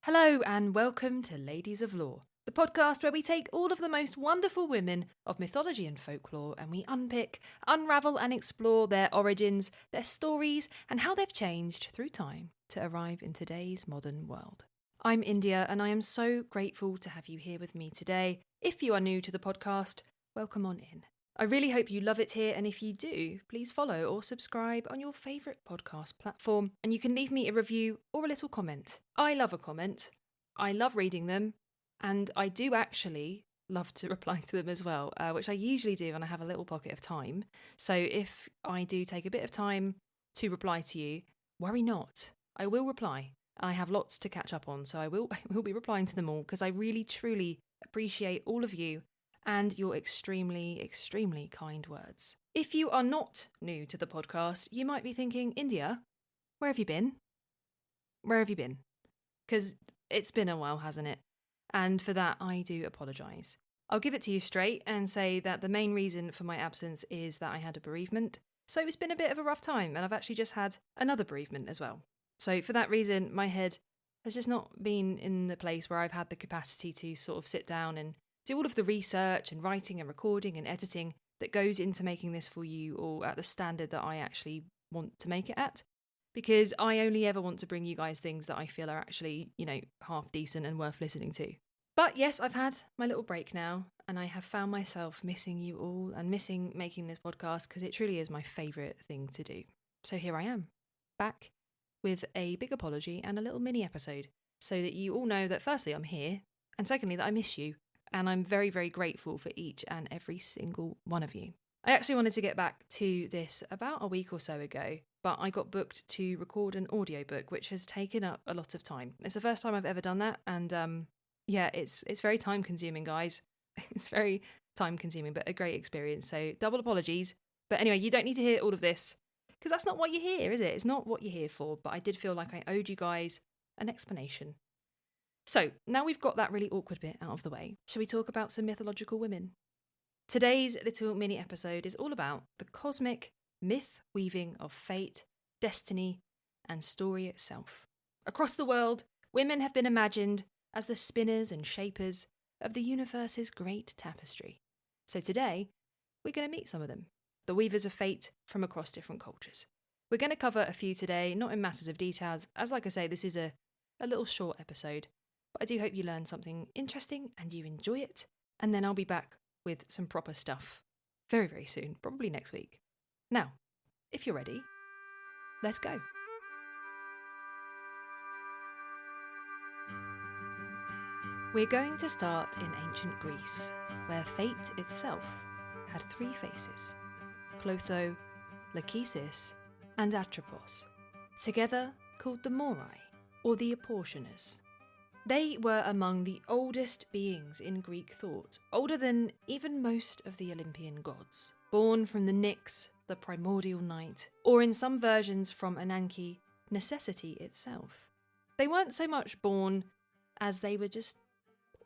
Hello and welcome to Ladies of Lore, the podcast where we take all of the most wonderful women of mythology and folklore and we unpick, unravel and explore their origins, their stories and how they've changed through time to arrive in today's modern world. I'm India and I am so grateful to have you here with me today. If you are new to the podcast, welcome on in. I really hope you love it here, and if you do, please follow or subscribe on your favourite podcast platform, and you can leave me a review or a little comment. I love a comment, I love reading them, and I do actually love to reply to them as well, which I usually do when I have a little pocket of time. So if I do take a bit of time to reply to you, worry not, I will reply. I have lots to catch up on, so I will be replying to them all, because I really truly appreciate all of you and your extremely, extremely kind words. If you are not new to the podcast, you might be thinking, India, where have you been? Where have you been? Because it's been a while, hasn't it? And for that, I do apologise. I'll give it to you straight and say that the main reason for my absence is that I had a bereavement. So it's been a bit of a rough time, and I've actually just had another bereavement as well. So for that reason, my head has just not been in the place where I've had the capacity to sort of sit down and do all of the research and writing and recording and editing that goes into making this for you all at the standard that I actually want to make it at. Because I only ever want to bring you guys things that I feel are actually, half decent and worth listening to. But yes, I've had my little break now, and I have found myself missing you all and missing making this podcast because it truly is my favourite thing to do. So here I am, back with a big apology and a little mini episode, so that you all know that firstly I'm here, and secondly that I miss you. And I'm very, very grateful for each and every single one of you. I actually wanted to get back to this about a week or so ago, but I got booked to record an audiobook, which has taken up a lot of time. It's the first time I've ever done that, and it's very time consuming, guys. It's very time consuming, but a great experience. So double apologies. But anyway, you don't need to hear all of this, because that's not what you're here, is it? It's not what you're here for, but I did feel like I owed you guys an explanation. So, now we've got that really awkward bit out of the way, shall we talk about some mythological women? Today's little mini episode is all about the cosmic myth weaving of fate, destiny, and story itself. Across the world, women have been imagined as the spinners and shapers of the universe's great tapestry. So today, we're going to meet some of them, the weavers of fate from across different cultures. We're going to cover a few today, not in masses of details, as like I say, this is a little short episode. But I do hope you learn something interesting and you enjoy it. And then I'll be back with some proper stuff very, very soon, probably next week. Now, if you're ready, let's go. We're going to start in ancient Greece, where fate itself had three faces: Clotho, Lachesis, and Atropos, together called the Moirai, or the Apportioners. They were among the oldest beings in Greek thought, older than even most of the Olympian gods, born from the Nyx, the primordial night, or in some versions from Ananke, necessity itself. They weren't so much born as they were just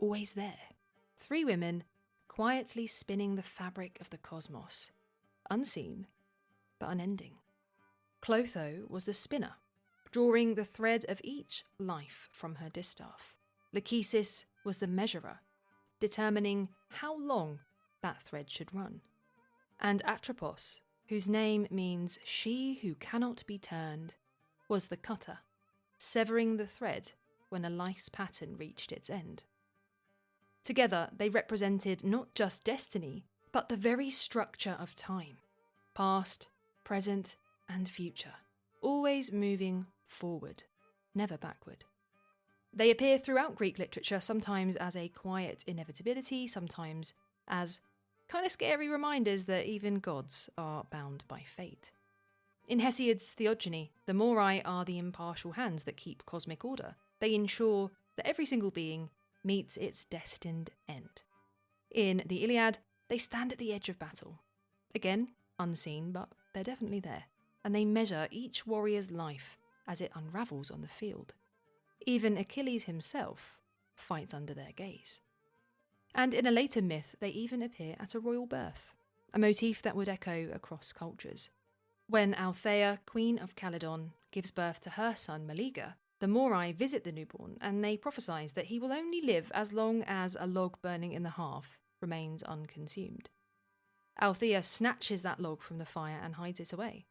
always there. Three women quietly spinning the fabric of the cosmos, unseen but unending. Clotho was the spinner, drawing the thread of each life from her distaff. Lachesis was the measurer, determining how long that thread should run. And Atropos, whose name means she who cannot be turned, was the cutter, severing the thread when a life's pattern reached its end. Together, they represented not just destiny, but the very structure of time, past, present, and future, always moving forward, never backward. They appear throughout Greek literature, sometimes as a quiet inevitability, sometimes as kind of scary reminders that even gods are bound by fate. In Hesiod's Theogony, the Moirai are the impartial hands that keep cosmic order. They ensure that every single being meets its destined end. In the Iliad, they stand at the edge of battle. Again, unseen, but they're definitely there. And they measure each warrior's life as it unravels on the field. Even Achilles himself fights under their gaze. And in a later myth, they even appear at a royal birth, a motif that would echo across cultures. When Althea, queen of Calydon, gives birth to her son Meleager, The Morai visit the newborn and they prophesy that he will only live as long as a log burning in the hearth remains unconsumed. Althea snatches that log from the fire and hides it away.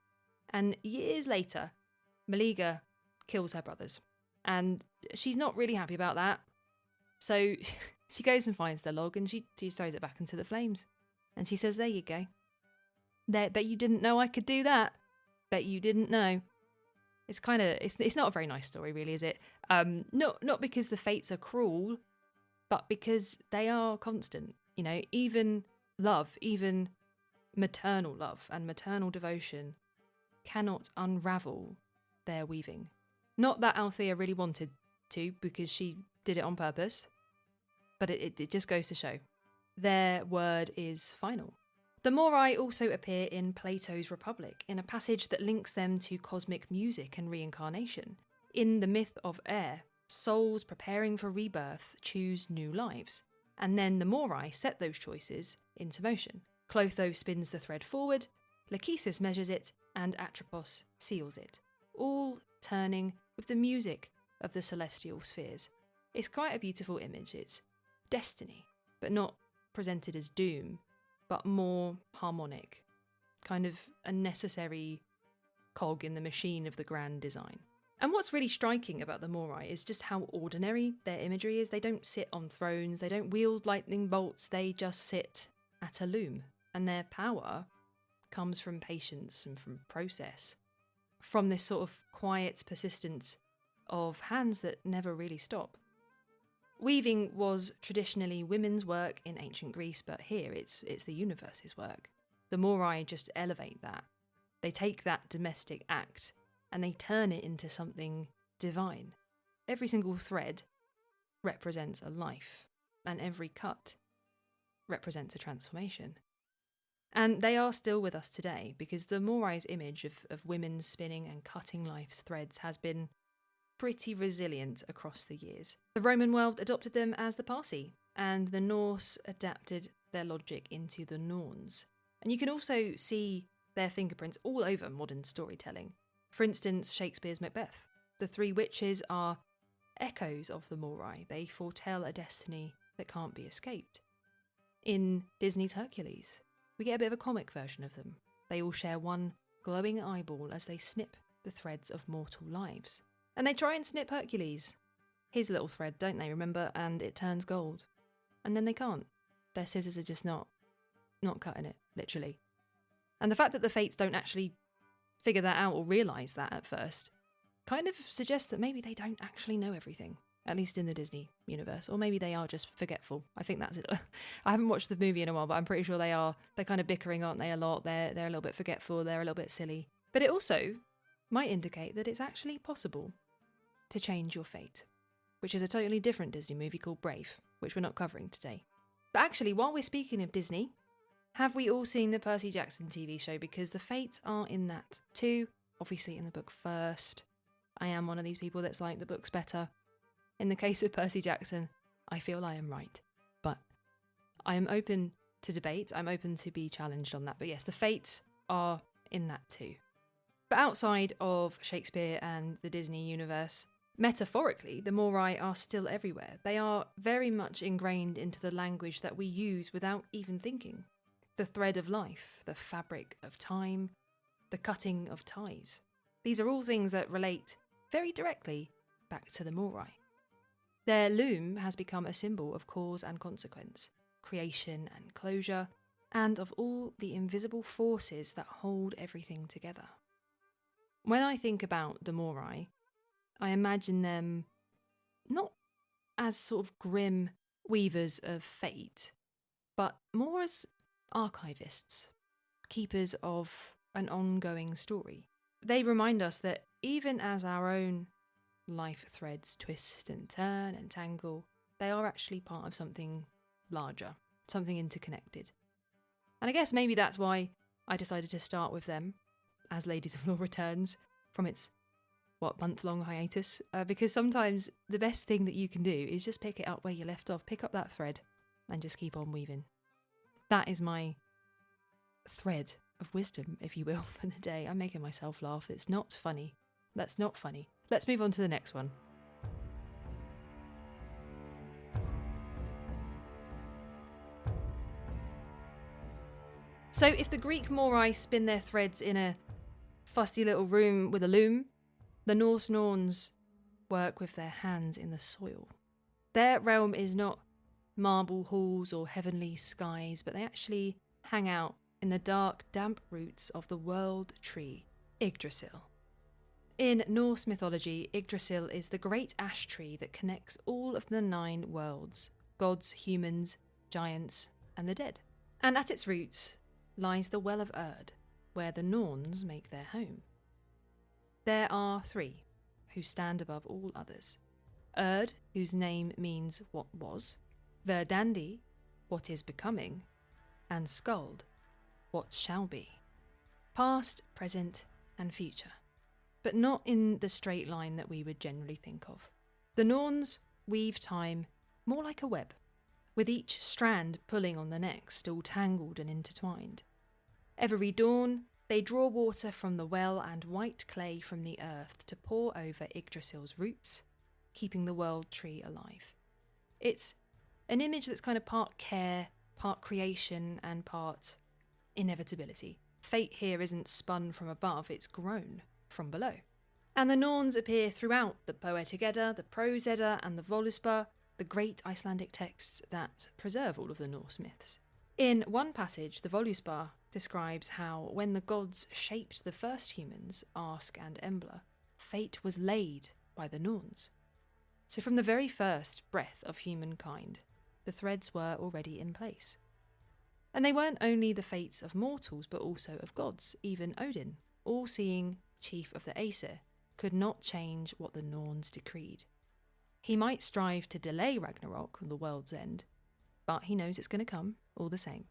And years later, Meleager kills her brothers. And she's not really happy about that. So she goes and finds the log and she throws it back into the flames. And she says, there you go. Bet you didn't know I could do that. Bet you didn't know. It's kind of, it's not a very nice story, really, is it? Not because the fates are cruel, but because they are constant. You know, even love, even maternal love and maternal devotion cannot unravel their weaving. Not that Althea really wanted to, because she did it on purpose, but it just goes to show. Their word is final. The Morai also appear in Plato's Republic, in a passage that links them to cosmic music and reincarnation. In the myth of air, souls preparing for rebirth choose new lives, and then the Morai set those choices into motion. Clotho spins the thread forward, Lachesis measures it, and Atropos seals it, all turning with the music of the celestial spheres. It's quite a beautiful image. It's destiny, but not presented as doom, but more harmonic, kind of a necessary cog in the machine of the grand design. And what's really striking about the Morai is just how ordinary their imagery is. They don't sit on thrones, they don't wield lightning bolts, they just sit at a loom. And their power comes from patience and from process, from this sort of quiet persistence of hands that never really stop. Weaving was traditionally women's work in ancient Greece, but here it's the universe's work. The Morai just elevate that. They take that domestic act and they turn it into something divine. Every single thread represents a life, and every cut represents a transformation. And they are still with us today, because the Morai's image of women spinning and cutting life's threads has been pretty resilient across the years. The Roman world adopted them as the Parsi, and the Norse adapted their logic into the Norns. And you can also see their fingerprints all over modern storytelling. For instance, Shakespeare's Macbeth. The three witches are echoes of the Morai. They foretell a destiny that can't be escaped. In Disney's Hercules, we get a bit of a comic version of them. They all share one glowing eyeball as they snip the threads of mortal lives. And they try and snip Hercules, his little thread, don't they, remember? And it turns gold. And then they can't. Their scissors are just not cutting it, literally. And the fact that the fates don't actually figure that out or realise that at first kind of suggests that maybe they don't actually know everything, at least in the Disney universe. Or maybe they are just forgetful. I think that's it. I haven't watched the movie in a while, but I'm pretty sure they are. They're kind of bickering, aren't they, a lot? They're a little bit forgetful, they're a little bit silly. But it also might indicate that it's actually possible to change your fate, which is a totally different Disney movie called Brave, which we're not covering today. But actually, while we're speaking of Disney, have we all seen the Percy Jackson TV show? Because the fates are in that too, obviously in the book first. I am one of these people that's like the book's better. In the case of Percy Jackson, I feel I am right. But I am open to debate, I'm open to be challenged on that. But yes, the fates are in that too. But outside of Shakespeare and the Disney universe, metaphorically, the Morai are still everywhere. They are very much ingrained into the language that we use without even thinking. The thread of life, the fabric of time, the cutting of ties. These are all things that relate very directly back to the Morai. Their loom has become a symbol of cause and consequence, creation and closure, and of all the invisible forces that hold everything together. When I think about the Morai, I imagine them not as sort of grim weavers of fate, but more as archivists, keepers of an ongoing story. They remind us that even as our own life threads twist and turn and tangle, they are actually part of something larger, something interconnected. And I guess maybe that's why I decided to start with them as Ladies of Law returns from its month-long hiatus, because sometimes the best thing that you can do is just pick it up where you left off, pick up that thread and just keep on weaving. That is my thread of wisdom, if you will, for the day. I'm making myself laugh. It's not funny. That's not funny. Let's move on to the next one. So if the Greek Moirai spin their threads in a fusty little room with a loom, the Norse Norns work with their hands in the soil. Their realm is not marble halls or heavenly skies, but they actually hang out in the dark, damp roots of the world tree, Yggdrasil. In Norse mythology, Yggdrasil is the great ash tree that connects all of the 9 worlds, gods, humans, giants, and the dead. And at its roots lies the Well of Erd, where the Norns make their home. There are 3 who stand above all others. Erd, whose name means what was, Verdandi, what is becoming, and Skuld, what shall be. Past, present, and future. But not in the straight line that we would generally think of. The Norns weave time more like a web, with each strand pulling on the next, all tangled and intertwined. Every dawn, they draw water from the well and white clay from the earth to pour over Yggdrasil's roots, keeping the world tree alive. It's an image that's kind of part care, part creation, and part inevitability. Fate here isn't spun from above, it's grown from below. And the Norns appear throughout the Poetic Edda, the Prose Edda, and the Voluspa, the great Icelandic texts that preserve all of the Norse myths. In one passage, the Voluspa describes how when the gods shaped the first humans, Ask and Embla, fate was laid by the Norns. So from the very first breath of humankind, the threads were already in place. And they weren't only the fates of mortals, but also of gods. Even Odin, all-seeing chief of the Aesir, could not change what the Norns decreed. He might strive to delay Ragnarok, the world's end, but he knows it's going to come, all the same,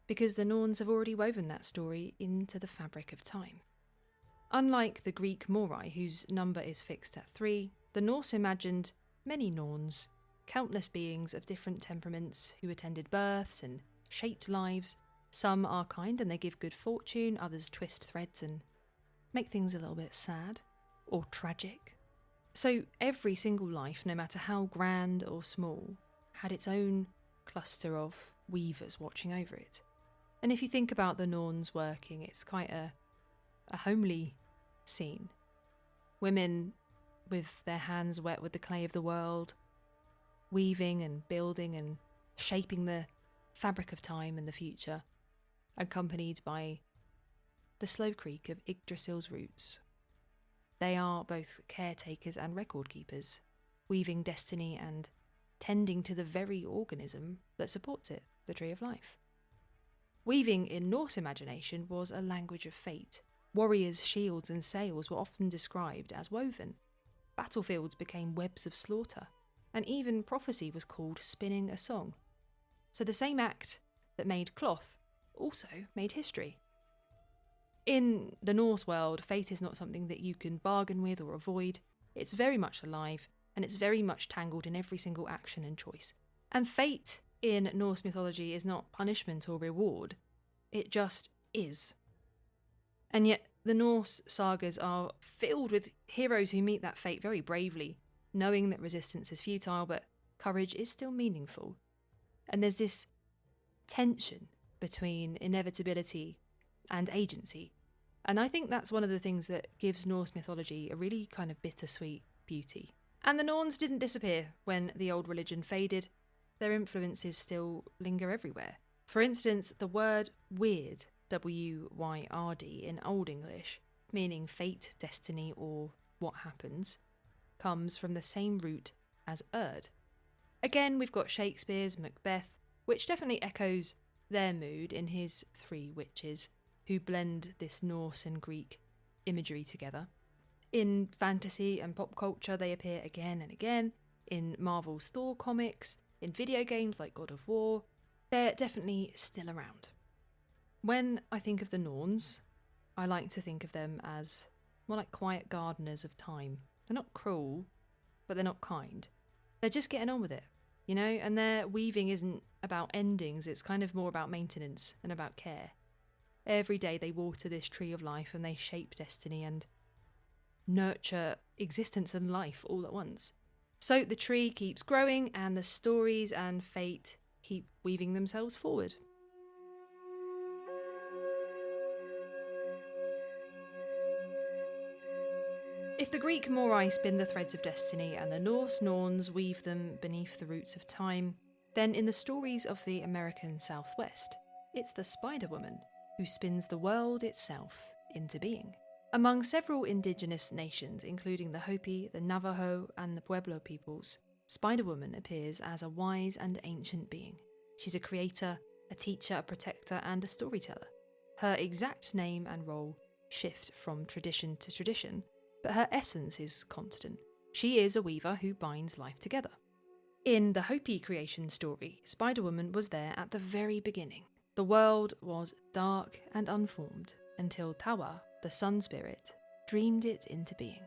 because the Norns have already woven that story into the fabric of time. Unlike the Greek Moirai, whose number is fixed at 3, the Norse imagined many Norns, countless beings of different temperaments who attended births and shaped lives. Some are kind and they give good fortune, others twist threads and make things a little bit sad or tragic. So every single life, no matter how grand or small, had its own cluster of weavers watching over it. And if you think about the Norns working, it's quite a homely scene. Women with their hands wet with the clay of the world, weaving and building and shaping the fabric of time and the future, accompanied by the slow creak of Yggdrasil's roots. They are both caretakers and record keepers, weaving destiny and tending to the very organism that supports it, the Tree of Life. Weaving in Norse imagination was a language of fate. Warriors' shields and sails were often described as woven. Battlefields became webs of slaughter, and even prophecy was called spinning a song. So the same act that made cloth also made history. In the Norse world, fate is not something that you can bargain with or avoid. It's very much alive, and it's very much tangled in every single action and choice. And fate in Norse mythology is not punishment or reward, it just is. And yet the Norse sagas are filled with heroes who meet that fate very bravely, knowing that resistance is futile, but courage is still meaningful. And there's this tension between inevitability and agency. And I think that's one of the things that gives Norse mythology a really kind of bittersweet beauty. And the Norns didn't disappear when the old religion faded. Their influences still linger everywhere. For instance, the word wyrd, W-Y-R-D, in Old English, meaning fate, destiny, or what happens, comes from the same root as Erd. Again, we've got Shakespeare's Macbeth, which definitely echoes their mood in his 3 witches, who blend this Norse and Greek imagery together. In fantasy and pop culture, they appear again and again. In Marvel's Thor comics, in video games like God of War, they're definitely still around. When I think of the Norns, I like to think of them as more like quiet gardeners of time. They're not cruel, but they're not kind. They're just getting on with it, you know, and their weaving isn't about endings, it's kind of more about maintenance and about care. Every day they water this tree of life and they shape destiny and nurture existence and life all at once. So the tree keeps growing and the stories and fate keep weaving themselves forward. If the Greek Moirai spin the threads of destiny and the Norse Norns weave them beneath the roots of time, then in the stories of the American Southwest, it's the Spider-Woman who spins the world itself into being. Among several indigenous nations, including the Hopi, the Navajo, and the Pueblo peoples, Spider-Woman appears as a wise and ancient being. She's a creator, a teacher, a protector, and a storyteller. Her exact name and role shift from tradition to tradition, but her essence is constant. She is a weaver who binds life together. In the Hopi creation story, Spider-Woman was there at the very beginning. The world was dark and unformed until Tawa, the sun spirit, dreamed it into being.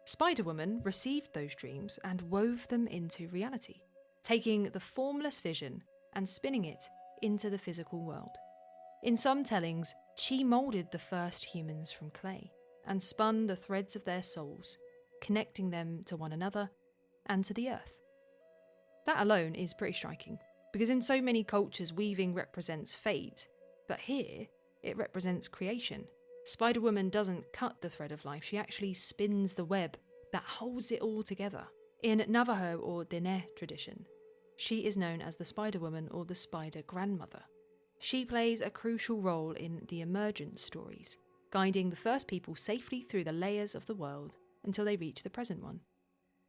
Spider-Woman received those dreams and wove them into reality, taking the formless vision and spinning it into the physical world. In some tellings, she moulded the first humans from clay and spun the threads of their souls, connecting them to one another and to the earth. That alone is pretty striking, because in so many cultures weaving represents fate, but here it represents creation. Spider-Woman doesn't cut the thread of life, she actually spins the web that holds it all together. In Navajo or Diné tradition, she is known as the Spider-Woman or the Spider Grandmother. She plays a crucial role in the emergence stories, guiding the first people safely through the layers of the world until they reach the present one.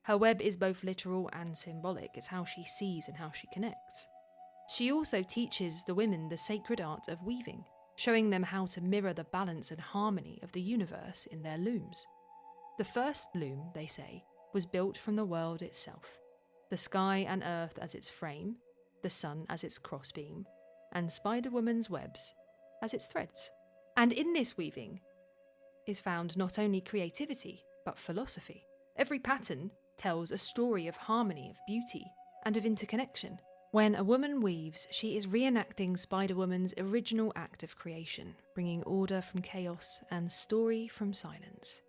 Her web is both literal and symbolic, it's how she sees and how she connects. She also teaches the women the sacred art of weaving, showing them how to mirror the balance and harmony of the universe in their looms. The first loom, they say, was built from the world itself, the sky and earth as its frame, the sun as its crossbeam, and Spider-Woman's webs as its threads. And in this weaving is found not only creativity, but philosophy. Every pattern tells a story of harmony, of beauty, and of interconnection. When a woman weaves, she is reenacting Spider-Woman's original act of creation, bringing order from chaos and story from silence.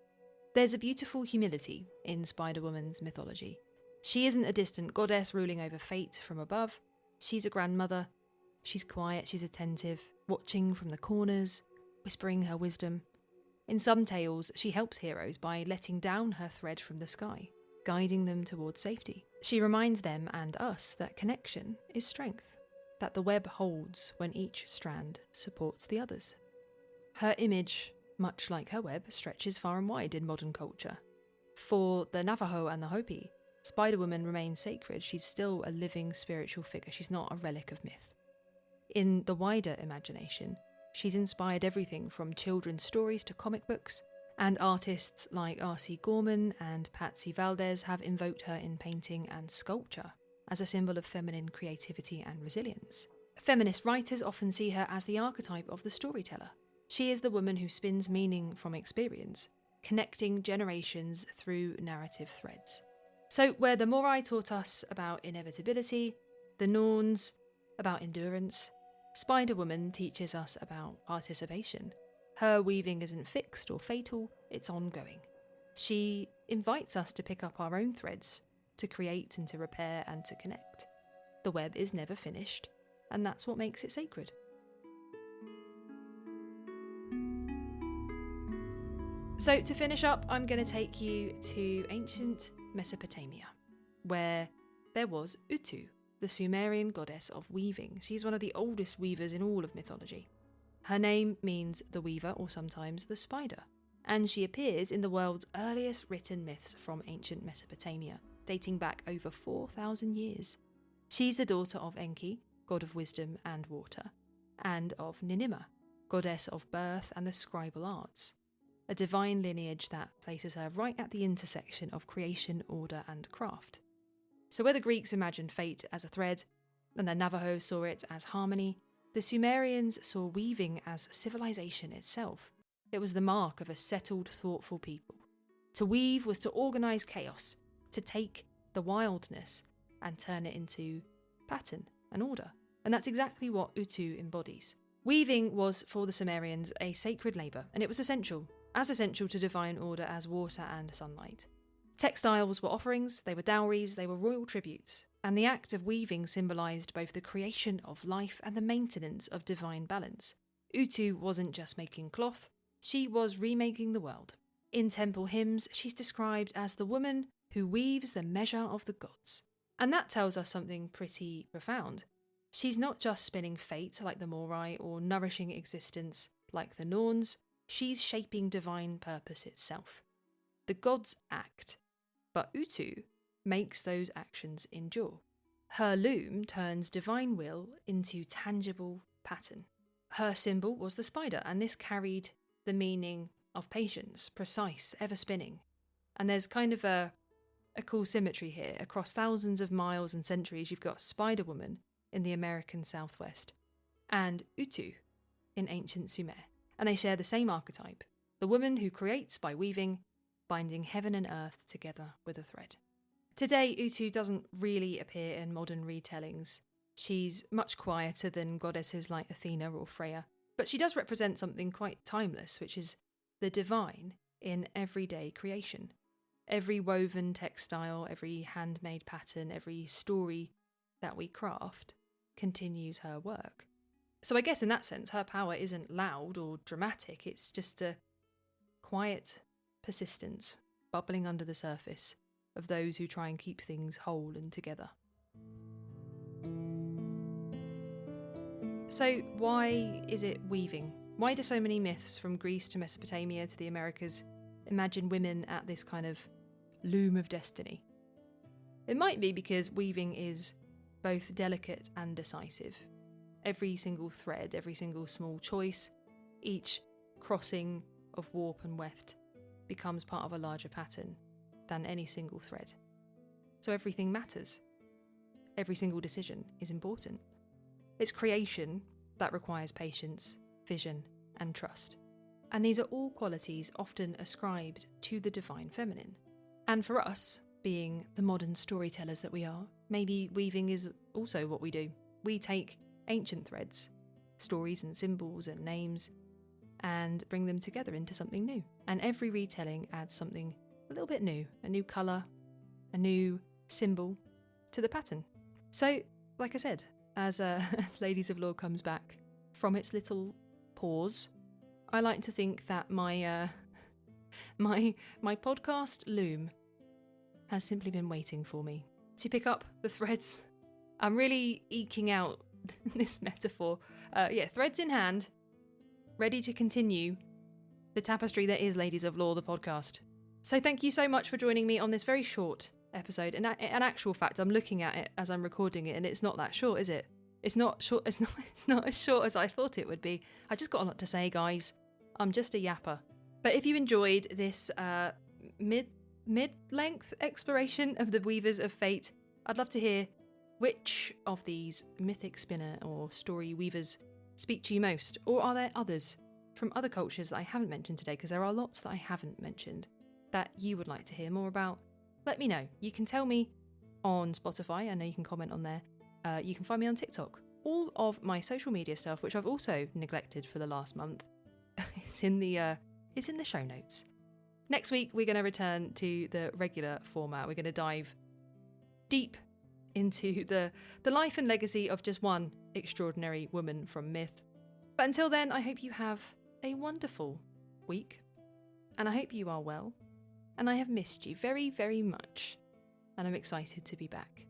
There's a beautiful humility in Spider-Woman's mythology. She isn't a distant goddess ruling over fate from above. She's a grandmother. She's quiet, she's attentive, watching from the corners, whispering her wisdom. In some tales, she helps heroes by letting down her thread from the sky, guiding them towards safety. She reminds them and us that connection is strength, that the web holds when each strand supports the others. Her image, much like her web, stretches far and wide in modern culture. For the Navajo and the Hopi, Spider-Woman remains sacred. She's still a living spiritual figure. She's not a relic of myth. In the wider imagination, she's inspired everything from children's stories to comic books, and artists like R.C. Gorman and Patsy Valdez have invoked her in painting and sculpture as a symbol of feminine creativity and resilience. Feminist writers often see her as the archetype of the storyteller. She is the woman who spins meaning from experience, connecting generations through narrative threads. So where the Moirai taught us about inevitability, the Norns about endurance, Spider-Woman teaches us about participation. Her weaving isn't fixed or fatal, it's ongoing. She invites us to pick up our own threads, to create and to repair and to connect. The web is never finished, and that's what makes it sacred. So to finish up, I'm going to take you to ancient Mesopotamia, where there was Utu, the Sumerian goddess of weaving. She's one of the oldest weavers in all of mythology. Her name means the weaver, or sometimes the spider, and she appears in the world's earliest written myths from ancient Mesopotamia, dating back over 4,000 years. She's the daughter of Enki, god of wisdom and water, and of Ninima, goddess of birth and the scribal arts, a divine lineage that places her right at the intersection of creation, order, and craft. So where the Greeks imagined fate as a thread, and the Navajo saw it as harmony, the Sumerians saw weaving as civilization itself. It was the mark of a settled, thoughtful people. To weave was to organise chaos, to take the wildness and turn it into pattern and order. And that's exactly what Utu embodies. Weaving was, for the Sumerians, a sacred labour, and it was essential, as essential to divine order as water and sunlight. Textiles were offerings, they were dowries, they were royal tributes, and the act of weaving symbolised both the creation of life and the maintenance of divine balance. Utu wasn't just making cloth, she was remaking the world. In temple hymns, she's described as the woman who weaves the measure of the gods. And that tells us something pretty profound. She's not just spinning fate like the Moirai or nourishing existence like the Norns, she's shaping divine purpose itself. The gods act, but Utu makes those actions endure. Her loom turns divine will into tangible pattern. Her symbol was the spider, and this carried the meaning of patience, precise, ever spinning. And there's kind of a cool symmetry here. Across thousands of miles and centuries, you've got Spider Woman in the American Southwest and Utu in ancient Sumer. And they share the same archetype, the woman who creates by weaving, binding heaven and earth together with a thread. Today, Utu doesn't really appear in modern retellings. She's much quieter than goddesses like Athena or Freya, but she does represent something quite timeless, which is the divine in everyday creation. Every woven textile, every handmade pattern, every story that we craft continues her work. So I guess in that sense, her power isn't loud or dramatic, it's just a quiet persistence bubbling under the surface of those who try and keep things whole and together. So why is it weaving? Why do so many myths from Greece to Mesopotamia to the Americas imagine women at this kind of loom of destiny? It might be because weaving is both delicate and decisive. Every single thread, every single small choice, each crossing of warp and weft becomes part of a larger pattern than any single thread. So everything matters. Every single decision is important. It's creation that requires patience, vision, and trust. And these are all qualities often ascribed to the divine feminine. And for us, being the modern storytellers that we are, maybe weaving is also what we do. We take ancient threads, stories and symbols and names, and bring them together into something new. And every retelling adds something a little bit new, a new colour, a new symbol to the pattern. So, like I said, as Ladies of Lore comes back from its little pause, I like to think that my podcast loom has simply been waiting for me to pick up the threads. I'm really eking out this metaphor. Threads in hand, ready to continue the tapestry that is Ladies of Lore, the podcast. So thank you so much for joining me on this very short episode. And in actual fact, I'm looking at it as I'm recording it, and it's not that short, is it? It's not short. It's not as short as I thought it would be. I just got a lot to say, guys. I'm just a yapper. But if you enjoyed this mid-length exploration of the Weavers of Fate, I'd love to hear which of these mythic spinner or story weavers speak to you most, or are there others from other cultures that I haven't mentioned today? Because there are lots that I haven't mentioned that you would like to hear more about. Let me know. You can tell me on Spotify. I know you can comment on there. You can find me on TikTok. All of my social media stuff, which I've also neglected for the last month, it's in the show notes. Next week, we're going to return to the regular format. We're going to dive deep into the life and legacy of just one extraordinary woman from myth. But until then, I hope you have a wonderful week, and I hope you are well, and I have missed you very, very much, and I'm excited to be back.